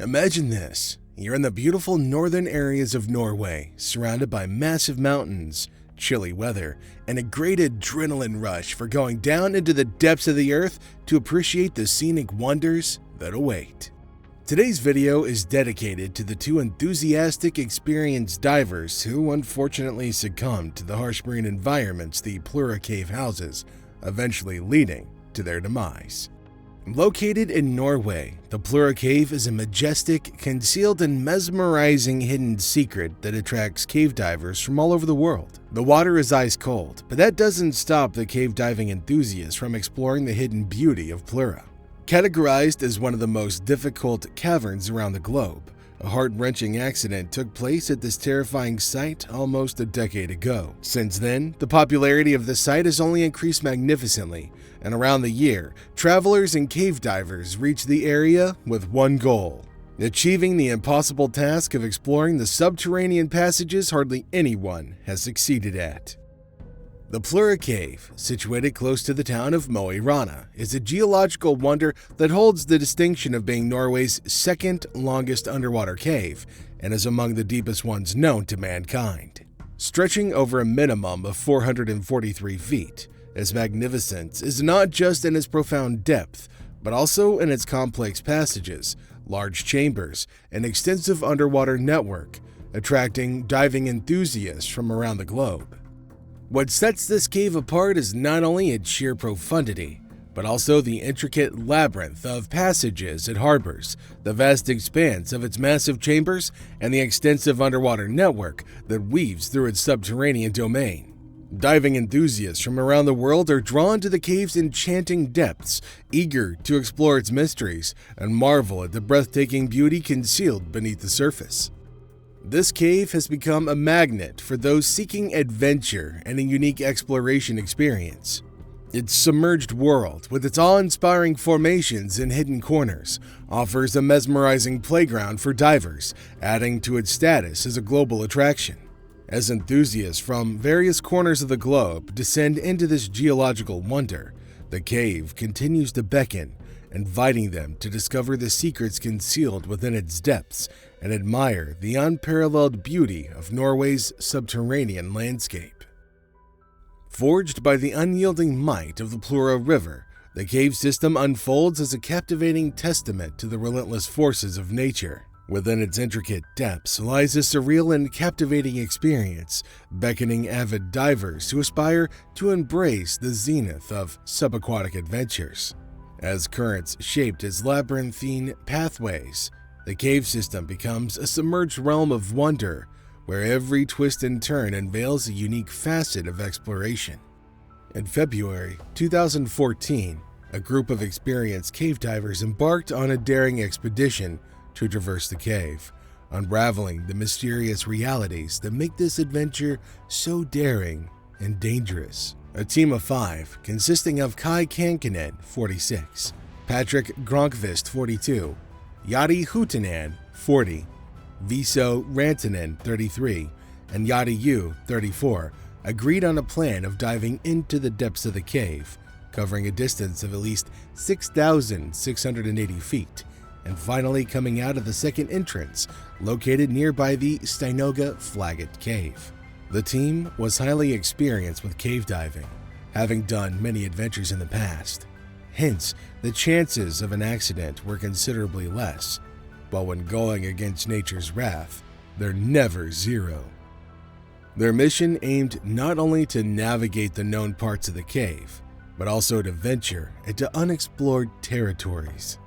Imagine this. You're in the beautiful northern areas of Norway, surrounded by massive mountains, chilly weather, and a great adrenaline rush for going down into the depths of the earth to appreciate the scenic wonders that await. Today's video is dedicated to the two enthusiastic, experienced divers who unfortunately succumbed to the harsh marine environments the Plura Cave houses, eventually leading to their demise. Located in Norway, the Plura Cave is a majestic, concealed, and mesmerizing hidden secret that attracts cave divers from all over the world. The water is ice cold, but that doesn't stop the cave diving enthusiasts from exploring the hidden beauty of Plura. Categorized as one of the most difficult caverns around the globe, a heart-wrenching accident took place at this terrifying site almost a decade ago. Since then, the popularity of the site has only increased magnificently, and around the year, travelers and cave divers reach the area with one goal: achieving the impossible task of exploring the subterranean passages hardly anyone has succeeded at. The Plura Cave, situated close to the town of Mo i Rana, is a geological wonder that holds the distinction of being Norway's second longest underwater cave and is among the deepest ones known to mankind. Stretching over a minimum of 443 feet, its magnificence is not just in its profound depth, but also in its complex passages, large chambers, and extensive underwater network, attracting diving enthusiasts from around the globe. What sets this cave apart is not only its sheer profundity, but also the intricate labyrinth of passages it harbors, the vast expanse of its massive chambers, and the extensive underwater network that weaves through its subterranean domain. Diving enthusiasts from around the world are drawn to the cave's enchanting depths, eager to explore its mysteries and marvel at the breathtaking beauty concealed beneath the surface. This cave has become a magnet for those seeking adventure and a unique exploration experience. Its submerged world, with its awe-inspiring formations and hidden corners, offers a mesmerizing playground for divers, adding to its status as a global attraction. As enthusiasts from various corners of the globe descend into this geological wonder, the cave continues to beckon, inviting them to discover the secrets concealed within its depths and admire the unparalleled beauty of Norway's subterranean landscape. Forged by the unyielding might of the Plura River, the cave system unfolds as a captivating testament to the relentless forces of nature. Within its intricate depths lies a surreal and captivating experience, beckoning avid divers who aspire to embrace the zenith of subaquatic adventures. As currents shaped its labyrinthine pathways, the cave system becomes a submerged realm of wonder where every twist and turn unveils a unique facet of exploration. In February 2014, a group of experienced cave divers embarked on a daring expedition to traverse the cave, unraveling the mysterious realities that make this adventure so daring and dangerous. A team of 5, consisting of Kai Kankinen, 46, Patrick Gronkvist, 42, Yadi Hutanen, 40, Viso Rantanen, 33, and Yadi Yu, 34, agreed on a plan of diving into the depths of the cave, covering a distance of at least 6,680 feet, and finally coming out of the second entrance, located nearby the Steinoga Flaget Cave. The team was highly experienced with cave diving, having done many adventures in the past. Hence, the chances of an accident were considerably less, but when going against nature's wrath, they're never zero. Their mission aimed not only to navigate the known parts of the cave, but also to venture into unexplored territories.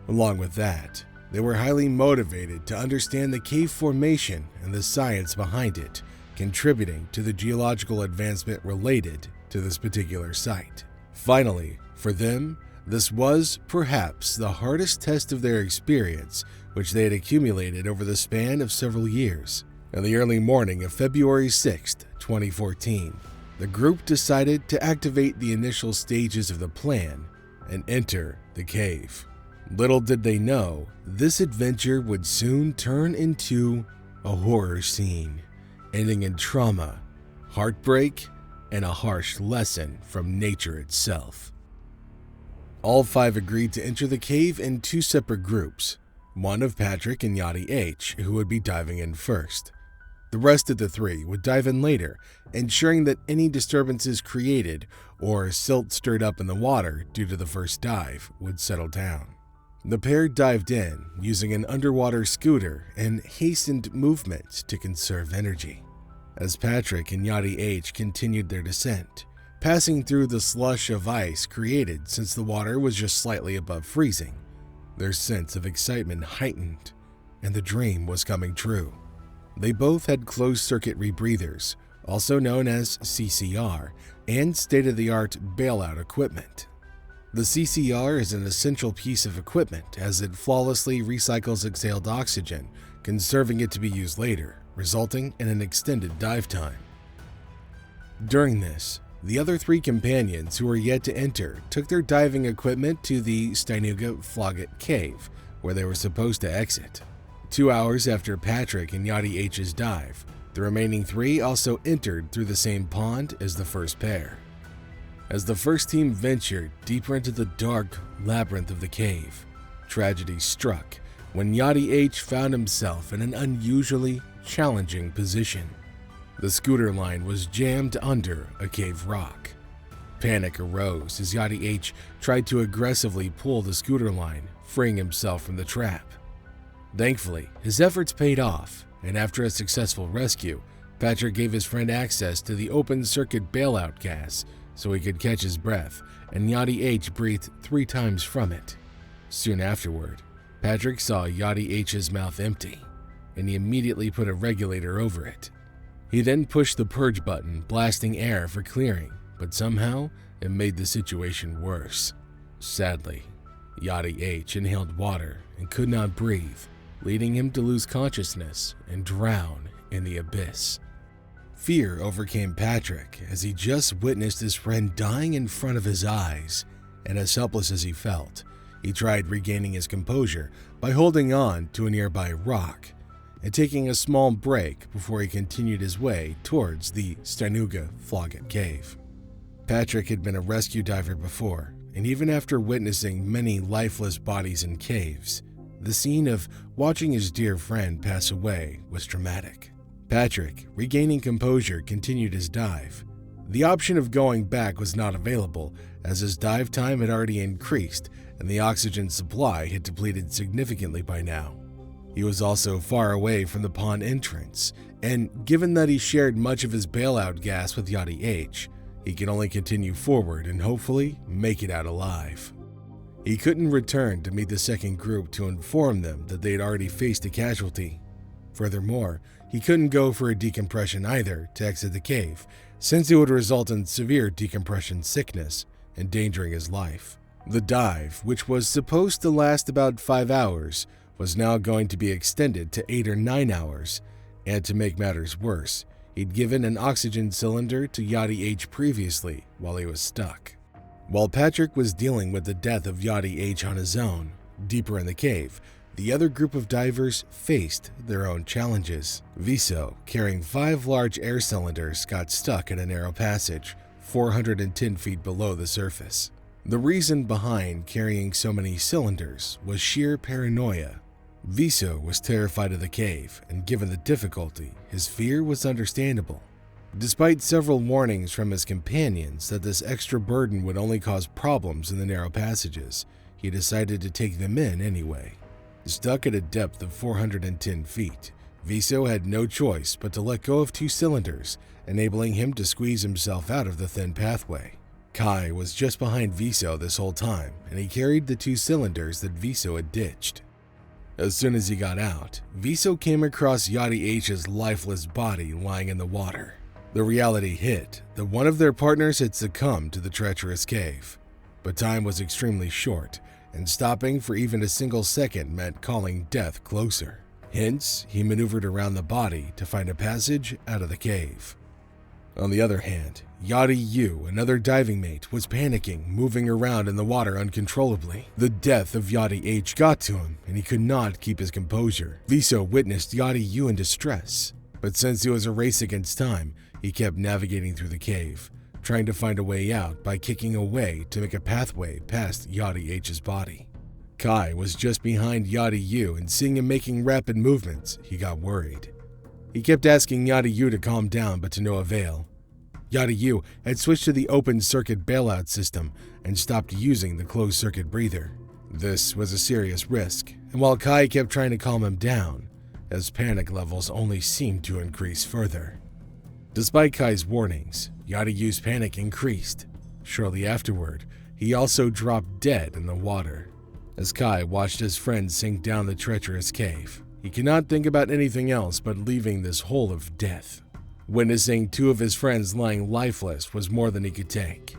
Along with that, they were highly motivated to understand the cave formation and the science behind it, contributing to the geological advancement related to this particular site. Finally, for them, this was perhaps the hardest test of their experience, which they had accumulated over the span of several years. In the early morning of February 6, 2014, the group decided to activate the initial stages of the plan and enter the cave. Little did they know, this adventure would soon turn into a horror scene, ending in trauma, heartbreak, and a harsh lesson from nature itself. All 5 agreed to enter the cave in 2 separate groups. one of Patrick and Yachty H, who would be diving in first. The rest of the three would dive in later, ensuring that any disturbances created or silt stirred up in the water due to the first dive would settle down. The pair dived in using an underwater scooter and hastened movement to conserve energy. As Patrick and Yachty H continued their descent, passing through the slush of ice created since the water was just slightly above freezing, their sense of excitement heightened, and the dream was coming true. They both had closed-circuit rebreathers, also known as CCR, and state-of-the-art bailout equipment. The CCR is an essential piece of equipment as it flawlessly recycles exhaled oxygen, conserving it to be used later, resulting in an extended dive time. During this, the other three companions who were yet to enter took their diving equipment to the Plura Cave, where they were supposed to exit. 2 hours after Patrick and Yachty H's dive, the remaining three also entered through the same pond as the first pair. As the first team ventured deeper into the dark labyrinth of the cave, tragedy struck when Yachty H found himself in an unusually challenging position. The scooter line was jammed under a cave rock. Panic arose as Yachty H tried to aggressively pull the scooter line, freeing himself from the trap. Thankfully, his efforts paid off, and after a successful rescue, Patrick gave his friend access to the open-circuit bailout gas so he could catch his breath, and Yachty H breathed 3 times from it. Soon afterward, Patrick saw Yachty H's mouth empty, and he immediately put a regulator over it. He then pushed the purge button, blasting air for clearing, but somehow it made the situation worse. Sadly, Yachty H inhaled water and could not breathe, leading him to lose consciousness and drown in the abyss. Fear overcame Patrick as he just witnessed his friend dying in front of his eyes, and as helpless as he felt, he tried regaining his composure by holding on to a nearby rock and taking a small break before he continued his way towards the Plura Cave. Patrick had been a rescue diver before, and even after witnessing many lifeless bodies in caves, the scene of watching his dear friend pass away was dramatic. Patrick, regaining composure, continued his dive. The option of going back was not available, as his dive time had already increased and the oxygen supply had depleted significantly by now. He was also far away from the pond entrance, and given that he shared much of his bailout gas with Yachty H, he could only continue forward and hopefully make it out alive. He couldn't return to meet the second group to inform them that they had already faced a casualty. Furthermore, he couldn't go for a decompression either to exit the cave, since it would result in severe decompression sickness, endangering his life. The dive, which was supposed to last about 5 hours, was now going to be extended to 8 or 9 hours, and to make matters worse, he'd given an oxygen cylinder to Yachty H previously while he was stuck. While Patrick was dealing with the death of Yachty H on his own, deeper in the cave, the other group of divers faced their own challenges. Viso, carrying 5 large air cylinders, got stuck in a narrow passage, 410 feet below the surface. The reason behind carrying so many cylinders was sheer paranoia. Viso was terrified of the cave, and given the difficulty, his fear was understandable. Despite several warnings from his companions that this extra burden would only cause problems in the narrow passages, he decided to take them in anyway. Stuck at a depth of 410 feet, Viso had no choice but to let go of 2 cylinders, enabling him to squeeze himself out of the thin pathway. Kai was just behind Viso this whole time, and he carried the 2 cylinders that Viso had ditched. As soon as he got out, Viso came across Yachty H's lifeless body lying in the water. The reality hit that one of their partners had succumbed to the treacherous cave, but time was extremely short, and stopping for even a single second meant calling death closer. Hence, he maneuvered around the body to find a passage out of the cave. On the other hand, Yachty U, another diving mate, was panicking, moving around in the water uncontrollably. The death of Yachty H got to him, and he could not keep his composure. Viso witnessed Yachty U in distress, but since it was a race against time, he kept navigating through the cave, trying to find a way out by kicking away to make a pathway past Yachty H's body. Kai was just behind Yada Yu, and seeing him making rapid movements, he got worried. He kept asking Yada Yu to calm down, but to no avail. Yada Yu had switched to the open-circuit bailout system and stopped using the closed-circuit breather. This was a serious risk, and while Kai kept trying to calm him down, his panic levels only seemed to increase further. Despite Kai's warnings, Yada Yu's panic increased. Shortly afterward, he also dropped dead in the water. As Kai watched his friend sink down the treacherous cave, he could not think about anything else but leaving this hole of death. Witnessing two of his friends lying lifeless was more than he could take.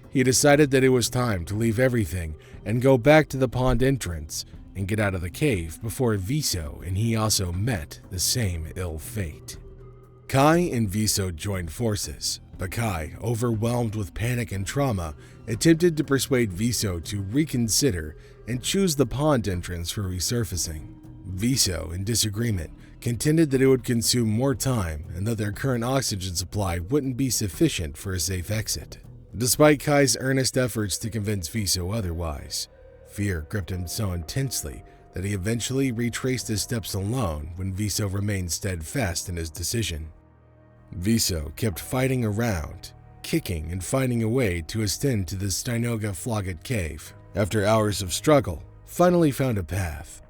He decided that it was time to leave everything and go back to the pond entrance and get out of the cave before Viso and he also met the same ill fate. Kai and Viso joined forces, but Kai, overwhelmed with panic and trauma, attempted to persuade Viso to reconsider and choose the pond entrance for resurfacing. Viso, in disagreement, contended that it would consume more time and that their current oxygen supply wouldn't be sufficient for a safe exit. Despite Kai's earnest efforts to convince Viso otherwise, fear gripped him so intensely that he eventually retraced his steps alone when Viso remained steadfast in his decision. Viso kept fighting around, kicking and finding a way to ascend to the Stynoga Flogged Cave. After hours of struggle, finally found a path.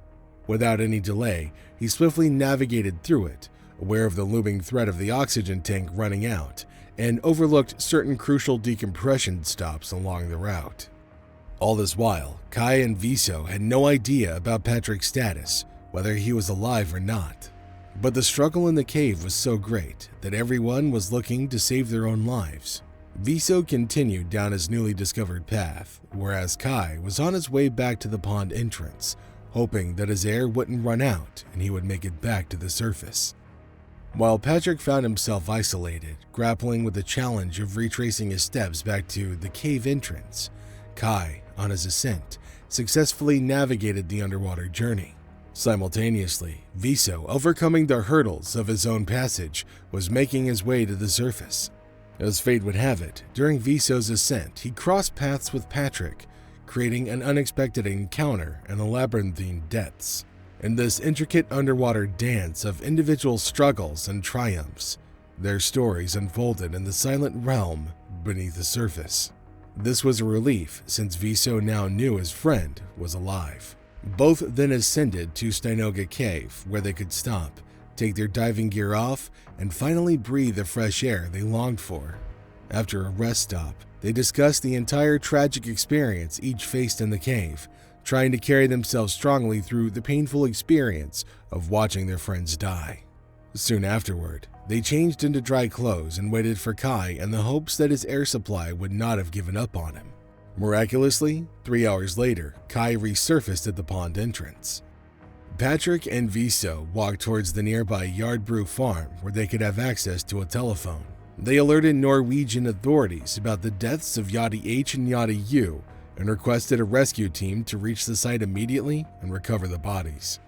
Without any delay, he swiftly navigated through it, aware of the looming threat of the oxygen tank running out, and overlooked certain crucial decompression stops along the route. All this while, Kai and Viso had no idea about Patrick's status, whether he was alive or not. But the struggle in the cave was so great that everyone was looking to save their own lives. Viso continued down his newly discovered path, whereas Kai was on his way back to the pond entrance, hoping that his air wouldn't run out and he would make it back to the surface. While Patrick found himself isolated, grappling with the challenge of retracing his steps back to the cave entrance, Kai, on his ascent, successfully navigated the underwater journey. Simultaneously, Viso, overcoming the hurdles of his own passage, was making his way to the surface. As fate would have it, during Viso's ascent, he crossed paths with Patrick, creating an unexpected encounter in the labyrinthine depths. In this intricate underwater dance of individual struggles and triumphs, their stories unfolded in the silent realm beneath the surface. This was a relief since Viso now knew his friend was alive. Both then ascended to Stynoga Cave, where they could stop, take their diving gear off, and finally breathe the fresh air they longed for. After a rest stop, they discussed the entire tragic experience each faced in the cave, trying to carry themselves strongly through the painful experience of watching their friends die. Soon afterward, they changed into dry clothes and waited for Kai in the hopes that his air supply would not have given up on him. Miraculously, 3 hours later, Kai resurfaced at the pond entrance. Patrick and Viso walked towards the nearby Yardbrew farm where they could have access to a telephone. They alerted Norwegian authorities about the deaths of Yada H and Yada U and requested a rescue team to reach the site immediately and recover the bodies.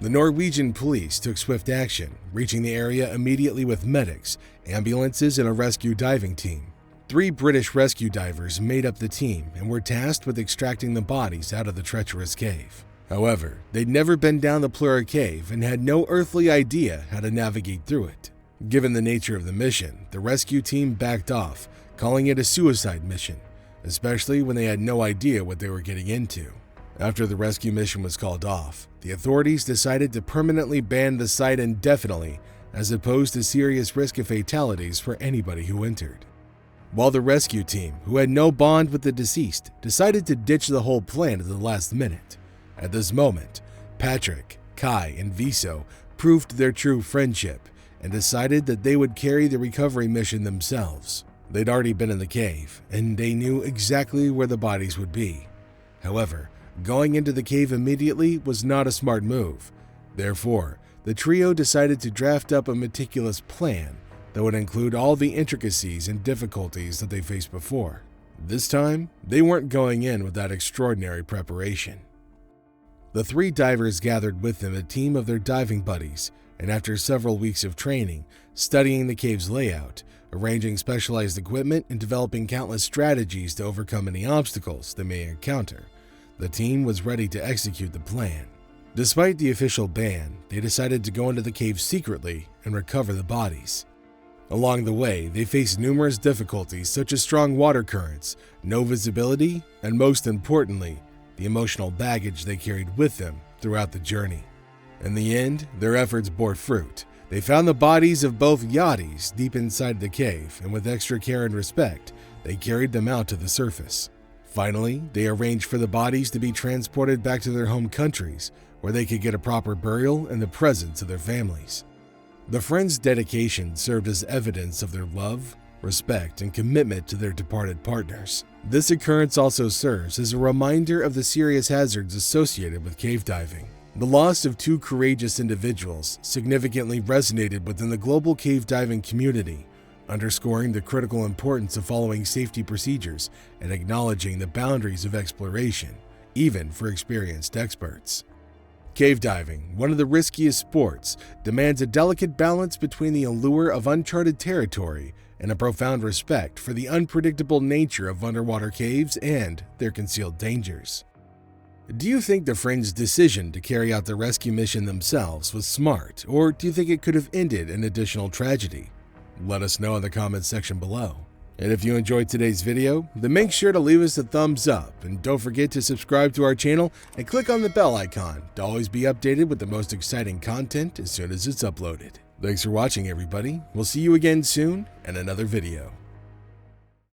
The Norwegian police took swift action, reaching the area immediately with medics, ambulances, and a rescue diving team. 3 British rescue divers made up the team and were tasked with extracting the bodies out of the treacherous cave. However, they'd never been down the Plura Cave and had no earthly idea how to navigate through it. Given the nature of the mission, the rescue team backed off, calling it a suicide mission, especially when they had no idea what they were getting into. After the rescue mission was called off, the authorities decided to permanently ban the site indefinitely, as opposed to serious risk of fatalities for anybody who entered. While the rescue team, who had no bond with the deceased, decided to ditch the whole plan at the last minute. At this moment, Patrick, Kai, and Viso proved their true friendship and decided that they would carry the recovery mission themselves. They'd already been in the cave, and they knew exactly where the bodies would be. However, going into the cave immediately was not a smart move. Therefore, the trio decided to draft up a meticulous plan that would include all the intricacies and difficulties that they faced before. This time, they weren't going in without extraordinary preparation. The 3 divers gathered with them a team of their diving buddies, and after several weeks of training, studying the cave's layout, arranging specialized equipment, and developing countless strategies to overcome any obstacles they may encounter, The team was ready to execute the plan. Despite the official ban, they decided to go into the cave secretly and recover the bodies. Along the way, they faced numerous difficulties such as strong water currents, no visibility, and most importantly, the emotional baggage they carried with them throughout the journey. In the end, their efforts bore fruit. They found the bodies of both yachties deep inside the cave, and with extra care and respect, they carried them out to the surface. Finally, they arranged for the bodies to be transported back to their home countries, where they could get a proper burial in the presence of their families. The friends' dedication served as evidence of their love, respect, and commitment to their departed partners. This occurrence also serves as a reminder of the serious hazards associated with cave diving. The loss of two courageous individuals significantly resonated within the global cave diving community, underscoring the critical importance of following safety procedures and acknowledging the boundaries of exploration, even for experienced experts. Cave diving, one of the riskiest sports, demands a delicate balance between the allure of uncharted territory and a profound respect for the unpredictable nature of underwater caves and their concealed dangers. Do you think the friends' decision to carry out the rescue mission themselves was smart, or do you think it could have ended in additional tragedy? Let us know in the comments section below. And if you enjoyed today's video, then make sure to leave us a thumbs up, and don't forget to subscribe to our channel and click on the bell icon to always be updated with the most exciting content as soon as it's uploaded. Thanks for watching, everybody. We'll see you again soon in another video.